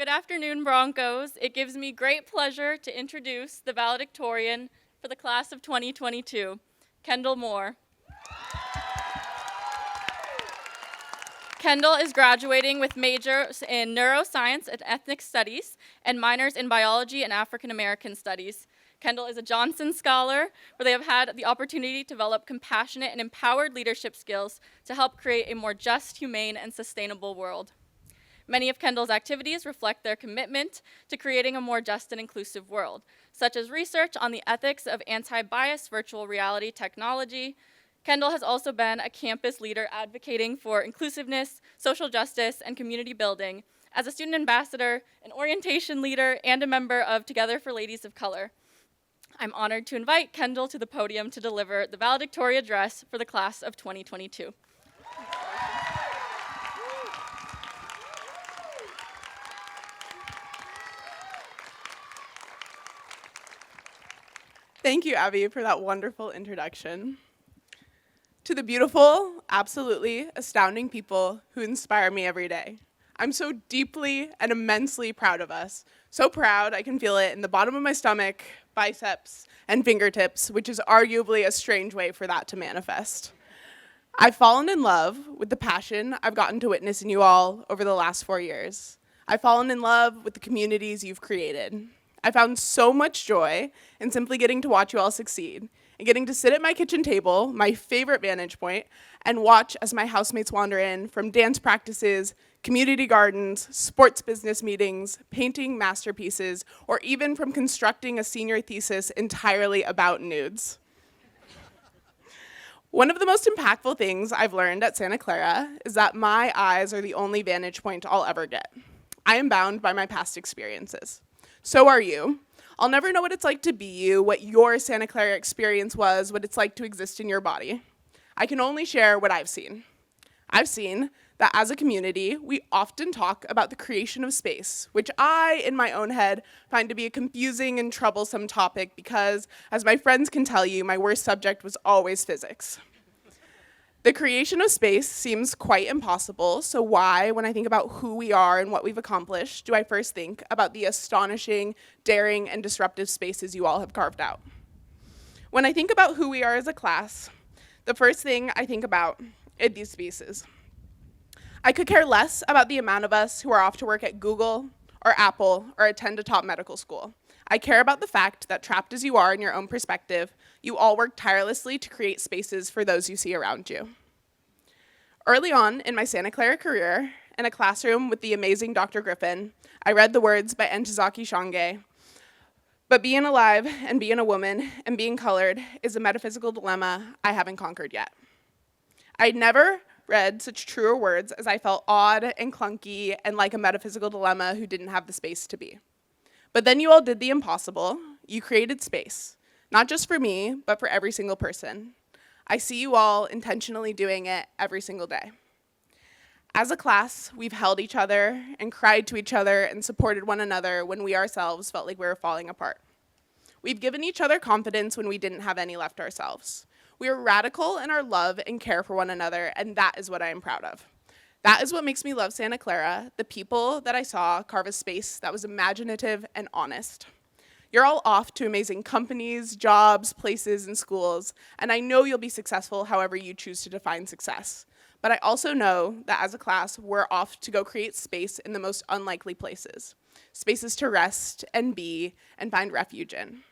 Good afternoon, Broncos. It gives me great pleasure to introduce the valedictorian for the class of 2022, Kendall Moore. Kendall is graduating with majors in neuroscience and ethnic studies and minors in biology and African American studies. Kendall is a Johnson Scholar, where they have had the opportunity to develop compassionate and empowered leadership skills to help create a more just, humane, and sustainable world. Many of Kendall's activities reflect their commitment to creating a more just and inclusive world, such as research on the ethics of anti-bias virtual reality technology. Kendall has also been a campus leader advocating for inclusiveness, social justice, and community building as a student ambassador, an orientation leader, and a member of Together for Ladies of Color. I'm honored to invite Kendall to the podium to deliver the valedictory address for the class of 2022. Thank you, Abby, for that wonderful introduction. To the beautiful, absolutely astounding people who inspire me every day. I'm so deeply and immensely proud of us. So proud I can feel it in the bottom of my stomach, biceps, and fingertips, which is arguably a strange way for that to manifest. I've fallen in love with the passion I've gotten to witness in you all over the last 4 years. I've fallen in love with the communities you've created. I found so much joy in simply getting to watch you all succeed and getting to sit at my kitchen table, my favorite vantage point, and watch as my housemates wander in from dance practices, community gardens, sports business meetings, painting masterpieces, or even from constructing a senior thesis entirely about nudes. One of the most impactful things I've learned at Santa Clara is that my eyes are the only vantage point I'll ever get. I am bound by my past experiences. So are you. I'll never know what it's like to be you, what your Santa Clara experience was, what it's like to exist in your body. I can only share what I've seen. I've seen that as a community, we often talk about the creation of space, which I, in my own head, find to be a confusing and troublesome topic because, as my friends can tell you, my worst subject was always physics. The creation of space seems quite impossible, so why, when I think about who we are and what we've accomplished, do I first think about the astonishing, daring, and disruptive spaces you all have carved out? When I think about who we are as a class, the first thing I think about are these spaces. I could care less about the amount of us who are off to work at Google or Apple or attend a top medical school. I care about the fact that, trapped as you are in your own perspective, you all work tirelessly to create spaces for those you see around you. Early on in my Santa Clara career, in a classroom with the amazing Dr. Griffin, I read the words by Ntozake Shange, "But being alive and being a woman and being colored is a metaphysical dilemma I haven't conquered yet." I'd never read such truer words as I felt odd and clunky and like a metaphysical dilemma who didn't have the space to be. But then you all did the impossible. You created space, not just for me, but for every single person. I see you all intentionally doing it every single day. As a class, we've held each other and cried to each other and supported one another when we ourselves felt like we were falling apart. We've given each other confidence when we didn't have any left ourselves. We are radical in our love and care for one another, and that is what I am proud of. That is what makes me love Santa Clara, the people that I saw carve a space that was imaginative and honest. You're all off to amazing companies, jobs, places, and schools, and I know you'll be successful however you choose to define success. But I also know that as a class, we're off to go create space in the most unlikely places, spaces to rest and be and find refuge in.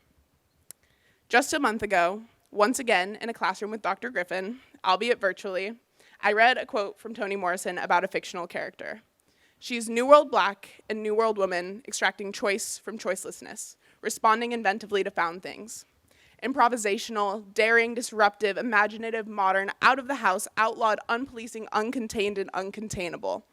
Just a month ago, once again in a classroom with Dr. Griffin, albeit virtually, I read a quote from Toni Morrison about a fictional character. She's New World Black and New World woman extracting choice from choicelessness, responding inventively to found things. Improvisational, daring, disruptive, imaginative, modern, out of the house, outlawed, unpolicing, uncontained, and uncontainable.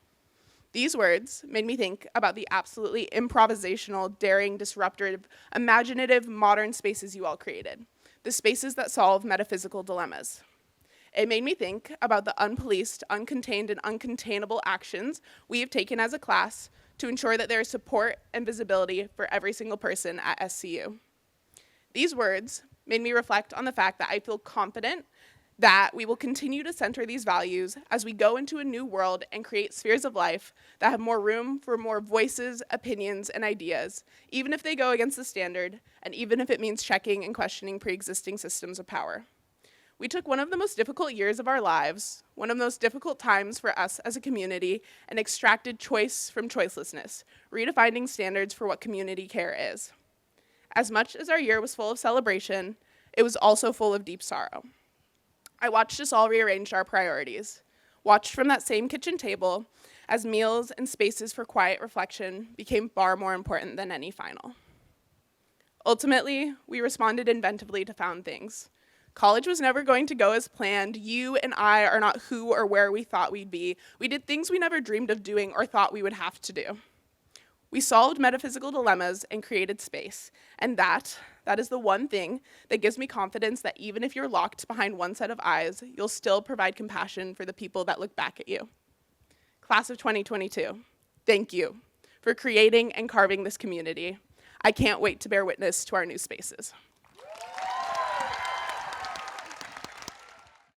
These words made me think about the absolutely improvisational, daring, disruptive, imaginative, modern spaces you all created, the spaces that solve metaphysical dilemmas. It made me think about the unpoliced, uncontained, and uncontainable actions we have taken as a class to ensure that there is support and visibility for every single person at SCU. These words made me reflect on the fact that I feel confident that we will continue to center these values as we go into a new world and create spheres of life that have more room for more voices, opinions, and ideas, even if they go against the standard, and even if it means checking and questioning pre-existing systems of power. We took one of the most difficult years of our lives, one of the most difficult times for us as a community, and extracted choice from choicelessness, redefining standards for what community care is. As much as our year was full of celebration, it was also full of deep sorrow. I watched us all rearrange our priorities, watched from that same kitchen table as meals and spaces for quiet reflection became far more important than any final. Ultimately, we responded inventively to found things. College was never going to go as planned. You and I are not who or where we thought we'd be. We did things we never dreamed of doing or thought we would have to do. We solved metaphysical dilemmas and created space, and that is the one thing that gives me confidence that even if you're locked behind one set of eyes, you'll still provide compassion for the people that look back at you. Class of 2022, thank you for creating and carving this community. I can't wait to bear witness to our new spaces.